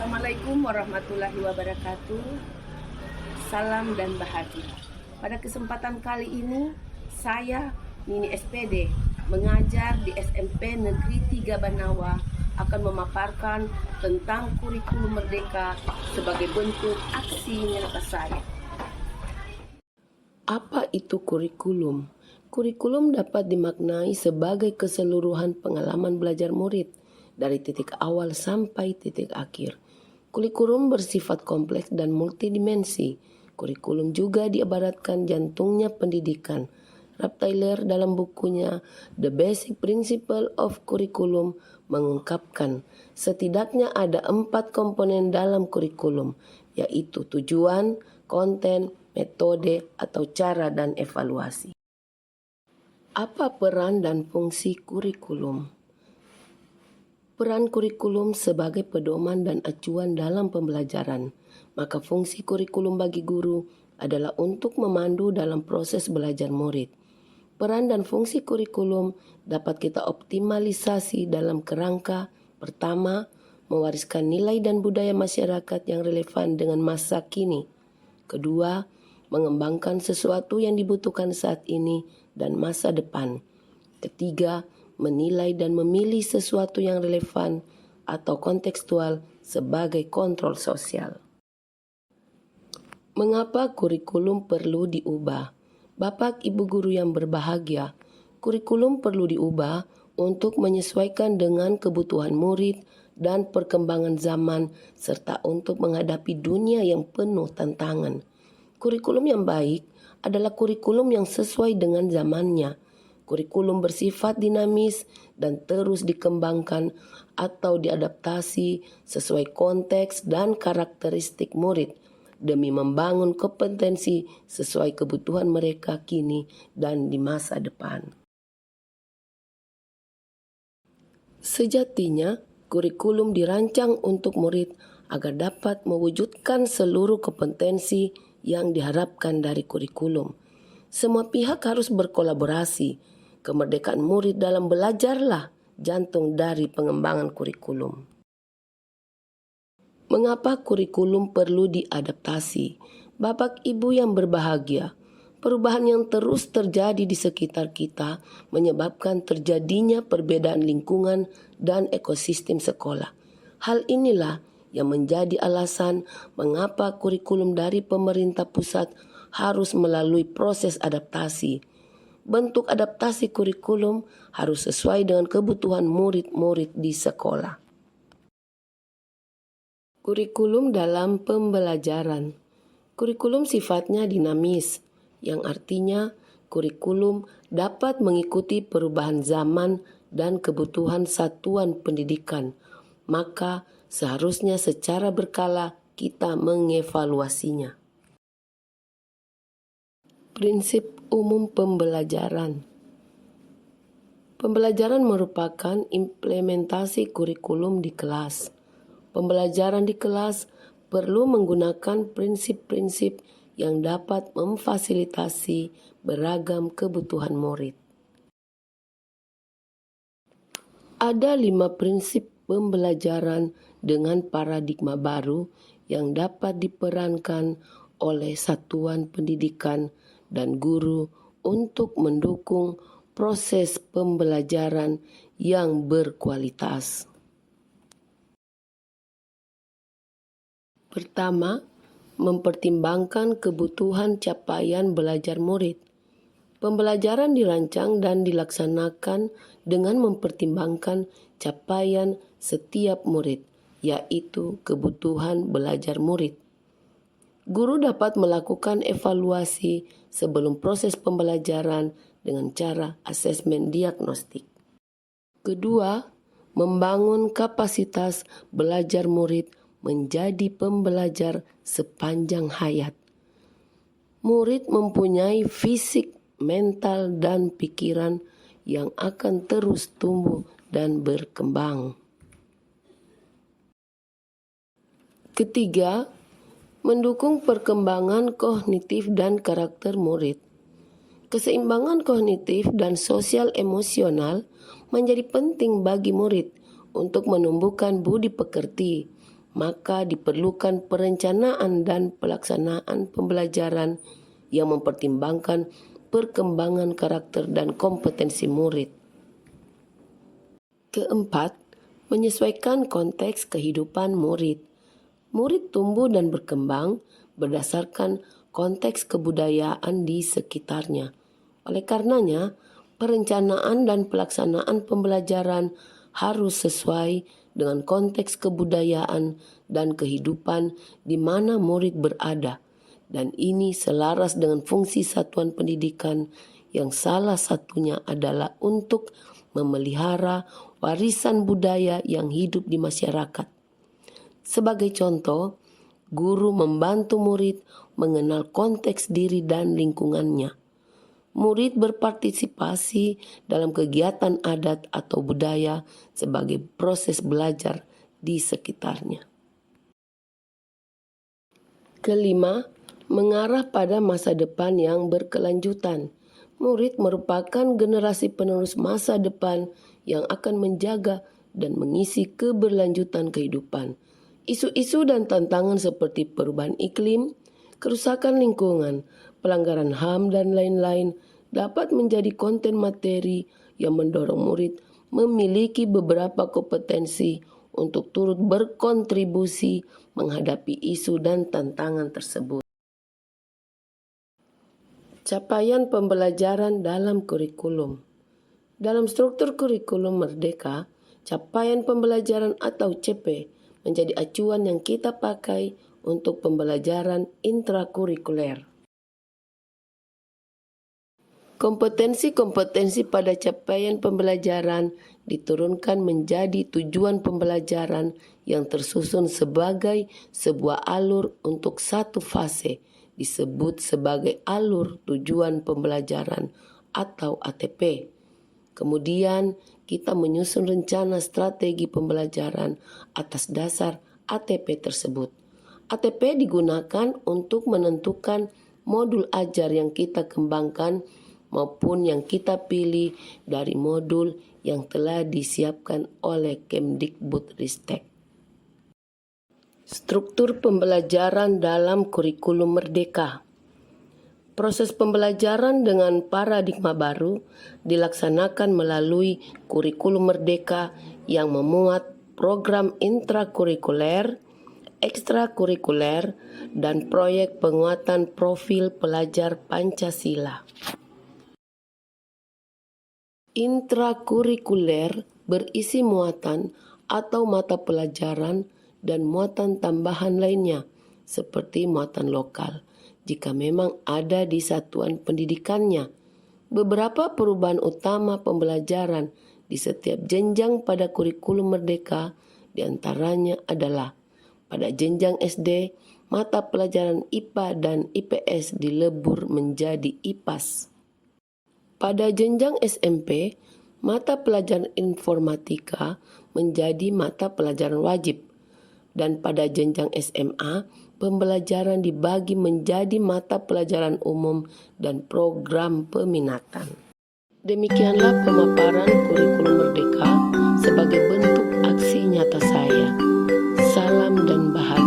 Assalamualaikum warahmatullahi wabarakatuh. Salam dan bahagia. Pada kesempatan kali ini, saya Nini SPD mengajar di SMP Negeri 3 Banawa akan memaparkan tentang kurikulum merdeka sebagai bentuk aksi nyata saya. Apa itu kurikulum? Kurikulum dapat dimaknai sebagai keseluruhan pengalaman belajar murid dari titik awal sampai titik akhir. Kurikulum bersifat kompleks dan multidimensi. Kurikulum juga diibaratkan jantungnya pendidikan. Ralph Taylor dalam bukunya The Basic Principle of Curriculum mengungkapkan setidaknya ada 4 komponen dalam kurikulum, yaitu tujuan, konten, metode atau cara dan evaluasi. Apa peran dan fungsi kurikulum? Peran kurikulum sebagai pedoman dan acuan dalam pembelajaran. Maka fungsi kurikulum bagi guru adalah untuk memandu dalam proses belajar murid. Peran dan fungsi kurikulum dapat kita optimalisasi dalam kerangka pertama, mewariskan nilai dan budaya masyarakat yang relevan dengan masa kini. Kedua, mengembangkan sesuatu yang dibutuhkan saat ini dan masa depan. Ketiga, menilai dan memilih sesuatu yang relevan atau kontekstual sebagai kontrol sosial. Mengapa kurikulum perlu diubah? Bapak Ibu guru yang berbahagia, kurikulum perlu diubah untuk menyesuaikan dengan kebutuhan murid dan perkembangan zaman serta untuk menghadapi dunia yang penuh tantangan. Kurikulum yang baik adalah kurikulum yang sesuai dengan zamannya. Kurikulum bersifat dinamis dan terus dikembangkan atau diadaptasi sesuai konteks dan karakteristik murid demi membangun kompetensi sesuai kebutuhan mereka kini dan di masa depan. Sejatinya, kurikulum dirancang untuk murid agar dapat mewujudkan seluruh kompetensi yang diharapkan dari kurikulum. Semua pihak harus berkolaborasi. Kemerdekaan murid dalam belajarlah jantung dari pengembangan kurikulum. Mengapa kurikulum perlu diadaptasi? Bapak Ibu yang berbahagia, perubahan yang terus terjadi di sekitar kita menyebabkan terjadinya perbedaan lingkungan dan ekosistem sekolah. Hal inilah yang menjadi alasan mengapa kurikulum dari pemerintah pusat harus melalui proses adaptasi. Bentuk adaptasi kurikulum harus sesuai dengan kebutuhan murid-murid di sekolah. Kurikulum dalam pembelajaran. Kurikulum sifatnya dinamis, yang artinya kurikulum dapat mengikuti perubahan zaman dan kebutuhan satuan pendidikan. Maka seharusnya secara berkala kita mengevaluasinya. Prinsip umum pembelajaran. Pembelajaran merupakan implementasi kurikulum di kelas. Pembelajaran di kelas perlu menggunakan prinsip-prinsip yang dapat memfasilitasi beragam kebutuhan murid. Ada 5 prinsip pembelajaran dengan paradigma baru yang dapat diperankan oleh satuan pendidikan dan guru untuk mendukung proses pembelajaran yang berkualitas. Pertama, mempertimbangkan kebutuhan capaian belajar murid. Pembelajaran dirancang dan dilaksanakan dengan mempertimbangkan capaian setiap murid, yaitu kebutuhan belajar murid. Guru dapat melakukan evaluasi sebelum proses pembelajaran dengan cara asesmen diagnostik. Kedua, membangun kapasitas belajar murid menjadi pembelajar sepanjang hayat. Murid mempunyai fisik, mental, dan pikiran yang akan terus tumbuh dan berkembang. Ketiga, mendukung perkembangan kognitif dan karakter murid. Keseimbangan kognitif dan sosial emosional menjadi penting bagi murid untuk menumbuhkan budi pekerti, maka diperlukan perencanaan dan pelaksanaan pembelajaran yang mempertimbangkan perkembangan karakter dan kompetensi murid. Keempat, menyesuaikan konteks kehidupan murid. Murid tumbuh dan berkembang berdasarkan konteks kebudayaan di sekitarnya. Oleh karenanya, perencanaan dan pelaksanaan pembelajaran harus sesuai dengan konteks kebudayaan dan kehidupan di mana murid berada, dan ini selaras dengan fungsi satuan pendidikan yang salah satunya adalah untuk memelihara warisan budaya yang hidup di masyarakat. Sebagai contoh, guru membantu murid mengenal konteks diri dan lingkungannya. Murid berpartisipasi dalam kegiatan adat atau budaya sebagai proses belajar di sekitarnya. Kelima, mengarah pada masa depan yang berkelanjutan. Murid merupakan generasi penerus masa depan yang akan menjaga dan mengisi keberlanjutan kehidupan. Isu-isu dan tantangan seperti perubahan iklim, kerusakan lingkungan, pelanggaran HAM, dan lain-lain dapat menjadi konten materi yang mendorong murid memiliki beberapa kompetensi untuk turut berkontribusi menghadapi isu dan tantangan tersebut. Capaian pembelajaran dalam kurikulum. Dalam struktur kurikulum Merdeka, capaian pembelajaran atau CP menjadi acuan yang kita pakai untuk pembelajaran intrakurikuler. Kompetensi-kompetensi pada capaian pembelajaran diturunkan menjadi tujuan pembelajaran yang tersusun sebagai sebuah alur untuk satu fase, disebut sebagai alur tujuan pembelajaran atau ATP. Kemudian kita menyusun rencana strategi pembelajaran atas dasar ATP tersebut. ATP digunakan untuk menentukan modul ajar yang kita kembangkan maupun yang kita pilih dari modul yang telah disiapkan oleh Kemdikbudristek. Struktur pembelajaran dalam kurikulum Merdeka. Proses pembelajaran dengan paradigma baru dilaksanakan melalui kurikulum Merdeka yang memuat program intrakurikuler, ekstrakurikuler, dan proyek penguatan profil pelajar Pancasila. Intrakurikuler berisi muatan atau mata pelajaran dan muatan tambahan lainnya seperti muatan lokal jika memang ada di satuan pendidikannya. Beberapa perubahan utama pembelajaran di setiap jenjang pada kurikulum Merdeka diantaranya adalah pada jenjang SD, mata pelajaran IPA dan IPS dilebur menjadi IPAS. Pada jenjang SMP, mata pelajaran informatika menjadi mata pelajaran wajib. Dan pada jenjang SMA, pembelajaran dibagi menjadi mata pelajaran umum dan program peminatan. Demikianlah pemaparan kurikulum Merdeka sebagai bentuk aksi nyata saya. Salam dan bahagia.